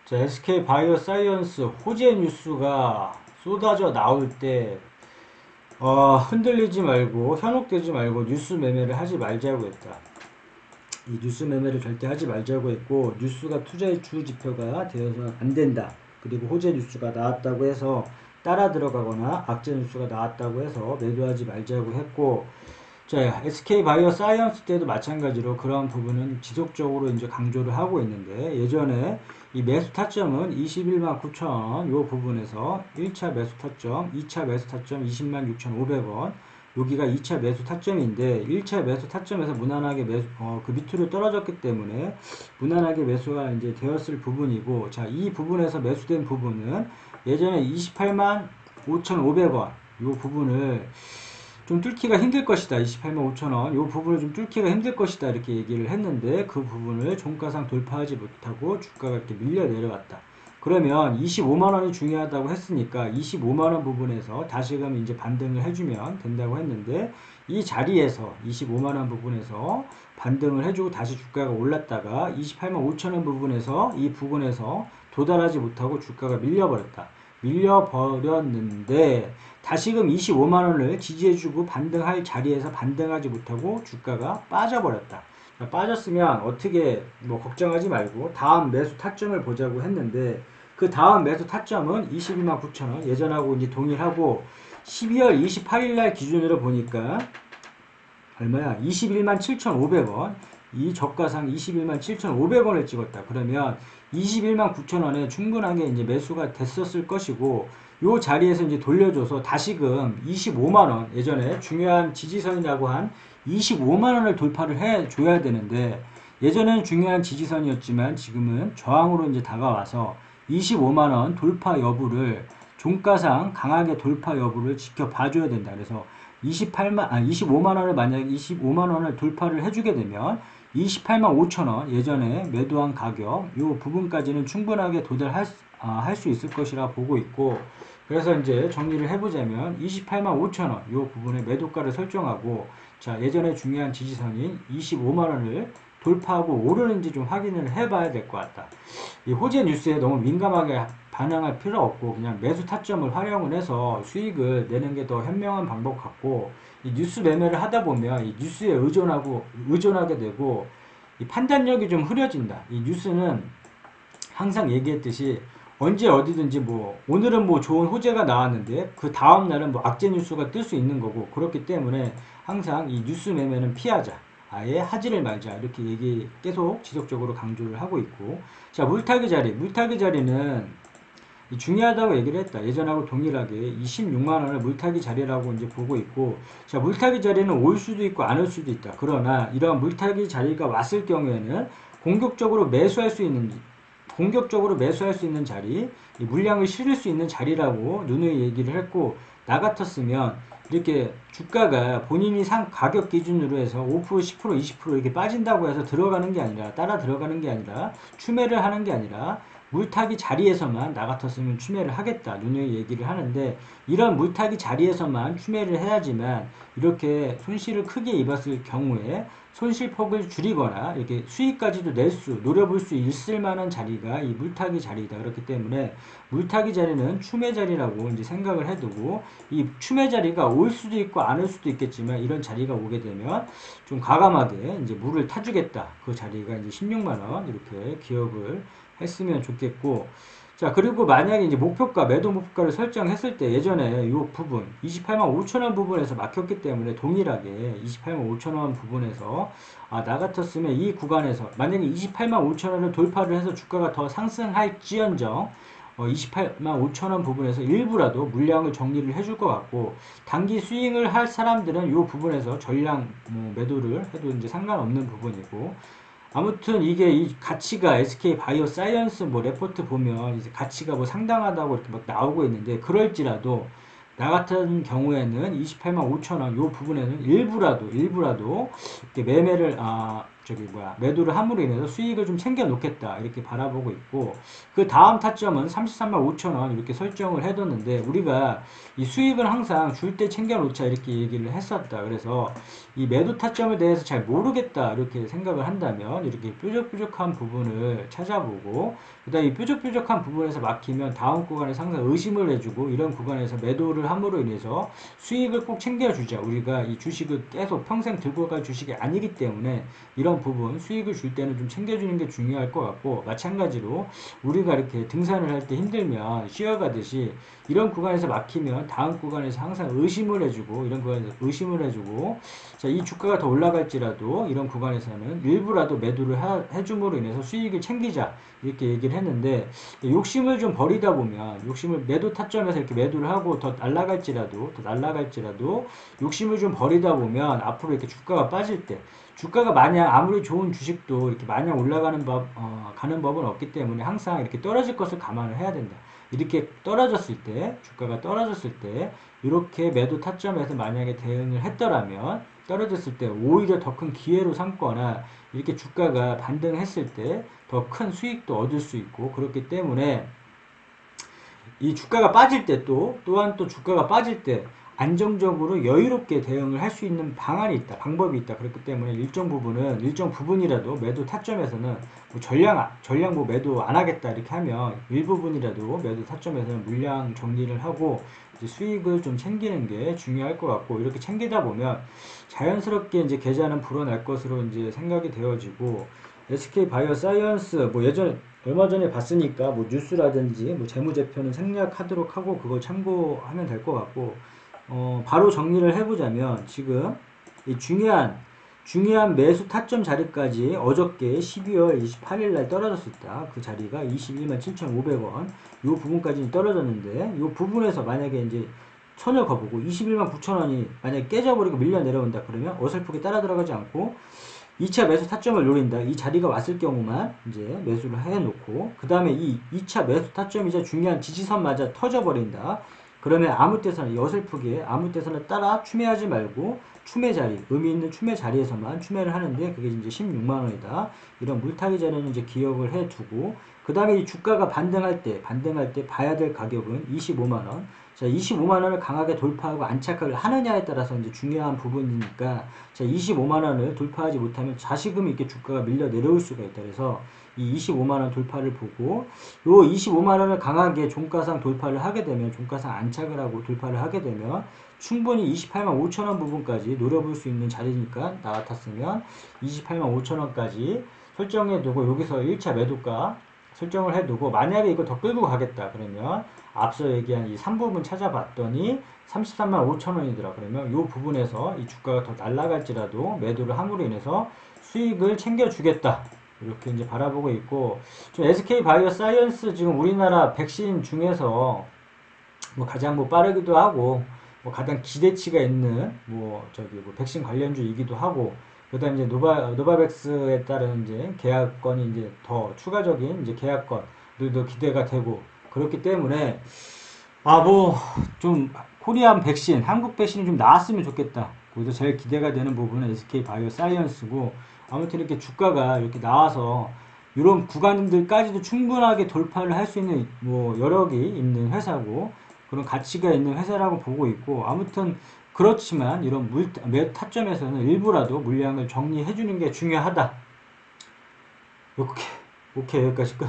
자, SK 바이오사이언스 호재 뉴스가 쏟아져 나올 때 흔들리지 말고 현혹되지 말고 뉴스 매매를 하지 말자고 했다. 이 뉴스 매매를 절대 하지 말자고 했고, 뉴스가 투자의 주 지표가 되어서는 안 된다. 그리고 호재 뉴스가 나왔다고 해서 따라 들어가거나 악재 뉴스가 나왔다고 해서 매도하지 말자고 했고, 자, SK 바이오 사이언스 때도 마찬가지로 그런 부분은 지속적으로 이제 강조를 하고 있는데, 예전에 이 매수 타점은 21만 9천 요 부분에서 1차 매수 타점, 2차 매수 타점 20만 6,500원, 여기가 2차 매수 타점인데 1차 매수 타점에서 무난하게 그 밑으로 떨어졌기 때문에 무난하게 매수가 이제 되었을 부분이고, 자, 이 부분에서 매수된 부분은 예전에 28만 5,500원 요 부분을 좀 뚫기가 힘들 것이다. 28만 5천원. 이 부분을 좀 뚫기가 힘들 것이다. 이렇게 얘기를 했는데 그 부분을 종가상 돌파하지 못하고 주가가 이렇게 밀려 내려왔다. 그러면 25만원이 중요하다고 했으니까 25만원 부분에서 다시금 이제 반등을 해주면 된다고 했는데, 이 자리에서 25만원 부분에서 반등을 해주고 다시 주가가 올랐다가 28만 5천원 부분에서 이 부분에서 도달하지 못하고 주가가 밀려버렸는데 다시금 25만원을 지지해주고 반등할 자리에서 반등하지 못하고 주가가 빠져버렸다. 빠졌으면 어떻게 걱정하지 말고 다음 매수 타점을 보자고 했는데, 그 다음 매수 타점은 21만 9천원 예전하고 이제 동일하고 12월 28일 날 기준으로 보니까 얼마야? 21만 7,500원. 이 저가상 21만 7,500원을 찍었다. 그러면 21만 9천원에 충분하게 이제 매수가 됐었을 것이고, 요 자리에서 이제 돌려줘서 다시금 25만원, 예전에 중요한 지지선이라고 한 25만원을 돌파를 해줘야 되는데, 예전에는 중요한 지지선이었지만 지금은 저항으로 이제 다가와서 25만원 돌파 여부를, 종가상 강하게 돌파 여부를 지켜봐줘야 된다. 그래서 25만원을 만약에 25만원을 돌파를 해주게 되면 28만 5천원 예전에 매도한 가격 이 부분까지는 충분하게 도달할 할 수 있을 것이라 보고 있고, 그래서 이제 정리를 해보자면 28만 5천원 이 부분에 매도가를 설정하고, 자, 예전에 중요한 지지선인 25만원을 돌파하고 오르는지 좀 확인을 해봐야 될 것 같다. 이 호재 뉴스에 너무 민감하게 반응할 필요 없고 그냥 매수 타점을 활용을 해서 수익을 내는 게 더 현명한 방법 같고, 이 뉴스 매매를 하다 보면 이 뉴스에 의존하게 되고 이 판단력이 좀 흐려진다. 이 뉴스는 항상 얘기했듯이 언제 어디든지 오늘은 좋은 호재가 나왔는데 그 다음 날은 악재 뉴스가 뜰 수 있는 거고, 그렇기 때문에 항상 이 뉴스 매매는 피하자. 아예 하지를 말자. 이렇게 계속 지속적으로 강조를 하고 있고, 자, 물타기 자리는 중요하다고 얘기를 했다. 예전하고 동일하게 26만원을 물타기 자리라고 이제 보고 있고, 자, 물타기 자리는 올 수도 있고 안 올 수도 있다. 그러나 이러한 물타기 자리가 왔을 경우에는 공격적으로 매수할 수 있는 자리, 이 물량을 실을 수 있는 자리라고 누누이 얘기를 했고, 나 같았으면 이렇게 주가가 본인이 산 가격 기준으로 해서 5%, 10%, 20% 이렇게 빠진다고 해서 들어가는 게 아니라, 따라 들어가는 게 아니라, 추매를 하는 게 아니라 물타기 자리에서만 나 같았으면 추매를 하겠다 누누이 얘기를 하는데, 이런 물타기 자리에서만 추매를 해야지만 이렇게 손실을 크게 입었을 경우에 손실폭을 줄이거나 이렇게 수익까지도 노려볼 수 있을 만한 자리가 이 물타기 자리이다. 그렇기 때문에 물타기 자리는 추매 자리라고 이제 생각을 해두고, 이 추매 자리가 올 수도 있고 안 올 수도 있겠지만 이런 자리가 오게 되면 좀 과감하게 이제 물을 타주겠다. 그 자리가 이제 16만원 이렇게 기억을 했으면 좋겠고, 자, 그리고 만약에 이제 매도 목표가를 설정했을 때 예전에 이 부분 28만 5천원 부분에서 막혔기 때문에 동일하게 28만 5천원 부분에서 나 같았으면 이 구간에서 만약에 28만 5천원을 돌파를 해서 주가가 더 상승할지언정 28만 5천원 부분에서 일부라도 물량을 정리를 해줄 것 같고, 단기 스윙을 할 사람들은 이 부분에서 전량 매도를 해도 이제 상관없는 부분이고, 아무튼 이게 이 가치가 SK 바이오 사이언스 레포트 보면 이제 가치가 상당하다고 이렇게 나오고 있는데, 그럴지라도 나 같은 경우에는 28만 5천원 요 부분에는 일부라도 이렇게 매매를 매도를 함으로 인해서 수익을 좀 챙겨 놓겠다 이렇게 바라보고 있고, 그 다음 타점은 33만 5천원 이렇게 설정을 해뒀는데, 우리가 이 수익을 항상 줄 때 챙겨 놓자 이렇게 얘기를 했었다. 그래서 이 매도 타점에 대해서 잘 모르겠다 이렇게 생각을 한다면 이렇게 뾰족뾰족한 부분을 찾아보고, 그 다음에 이 뾰족뾰족한 부분에서 막히면 다음 구간에서 항상 의심을 해주고, 이런 구간에서 매도를 함으로 인해서 수익을 꼭 챙겨주자. 우리가 이 주식을 계속 평생 들고 갈 주식이 아니기 때문에 이런 부분 수익을 줄 때는 좀 챙겨주는 게 중요할 것 같고, 마찬가지로 우리가 이렇게 등산을 할 때 힘들면 쉬어가듯이 이런 구간에서 막히면 다음 구간에서 항상 의심을 해주고, 이런 구간에서 의심을 해주고, 자, 이 주가가 더 올라갈지라도 이런 구간에서는 일부라도 매도를 해줌으로 인해서 수익을 챙기자 이렇게 얘기를 했는데, 욕심을 좀 버리다 보면, 욕심을 매도 타점에서 이렇게 매도를 하고 더 날아갈지라도 욕심을 좀 버리다 보면 앞으로 이렇게 주가가 빠질 때, 주가가 마냥 아무리 좋은 주식도 이렇게 마냥 올라가는 가는 법은 없기 때문에 항상 이렇게 떨어질 것을 감안을 해야 된다. 이렇게 떨어졌을 때, 주가가 떨어졌을 때 이렇게 매도 타점에서 만약에 대응을 했더라면 떨어졌을 때 오히려 더 큰 기회로 삼거나, 이렇게 주가가 반등했을 때 더 큰 수익도 얻을 수 있고, 그렇기 때문에 이 주가가 빠질 때 또한 주가가 빠질 때 안정적으로 여유롭게 대응을 할 수 있는 방안이 있다, 방법이 있다. 그렇기 때문에 일정 부분이라도 매도 타점에서는 전량 매도 안 하겠다 이렇게 하면 일부분이라도 매도 타점에서는 물량 정리를 하고 이제 수익을 좀 챙기는 게 중요할 것 같고, 이렇게 챙기다 보면 자연스럽게 이제 계좌는 불어날 것으로 이제 생각이 되어지고, SK 바이오사이언스 얼마 전에 봤으니까 뉴스라든지 재무제표는 생략하도록 하고 그걸 참고하면 될 것 같고, 바로 정리를 해보자면 지금 이 중요한 매수 타점 자리까지 어저께 12월 28일 날 떨어졌었다. 그 자리가 21만 7,500원 요 부분까지 떨어졌는데, 요 부분에서 만약에 이제 천을 거보고 21만 9천원이 만약에 깨져버리고 밀려 내려온다 그러면 어설프게 따라 들어가지 않고 2차 매수 타점을 노린다. 이 자리가 왔을 경우만 이제 매수를 해놓고, 그 다음에 이 2차 매수 타점이자 중요한 지지선 맞아 터져버린다. 그러면 아무 때서나 어설프게 아무 때서나 따라 추매하지 말고 추매 자리, 의미 있는 추매 자리에서만 추매를 하는데, 그게 이제 16만원이다. 이런 물타기 자리는 이제 기억을 해두고, 그 다음에 이 주가가 반등할 때 봐야 될 가격은 25만원. 자, 25만원을 강하게 돌파하고 안착을 하느냐에 따라서 이제 중요한 부분이니까, 자, 25만원을 돌파하지 못하면 자시금 이렇게 주가가 밀려 내려올 수가 있다. 그래서 이 25만원 돌파를 보고, 요 25만원을 강하게 종가상 돌파를 하게 되면, 종가상 안착을 하고 돌파를 하게 되면 충분히 28만 5천원 부분까지 노려볼 수 있는 자리니까, 나 같았으면 28만 5천원까지 설정해 두고 여기서 1차 매도가 설정을 해두고, 만약에 이거 더 끌고 가겠다 그러면 앞서 얘기한 이 3부분 찾아봤더니 33만 5천원이더라. 그러면 이 부분에서 이 주가가 더 날아갈지라도 매도를 함으로 인해서 수익을 챙겨주겠다 이렇게 이제 바라보고 있고, 좀 SK 바이오사이언스 지금 우리나라 백신 중에서 가장 빠르기도 하고 가장 기대치가 있는 백신 관련주이기도 하고, 그다음 이제 노바백스에 따른 이제 계약건이 이제 더 추가적인 이제 계약건들도 기대가 되고, 그렇기 때문에 좀 코리안 백신, 한국 백신이 좀 나왔으면 좋겠다. 거기서 제일 기대가 되는 부분은 SK 바이오사이언스고, 아무튼 이렇게 주가가 이렇게 나와서 이런 구간들까지도 충분하게 돌파를 할 수 있는 여력이 있는 회사고 그런 가치가 있는 회사라고 보고 있고, 아무튼 그렇지만 이런 매 타점에서는 일부라도 물량을 정리해 주는 게 중요하다. 오케이, 여기까지 끝.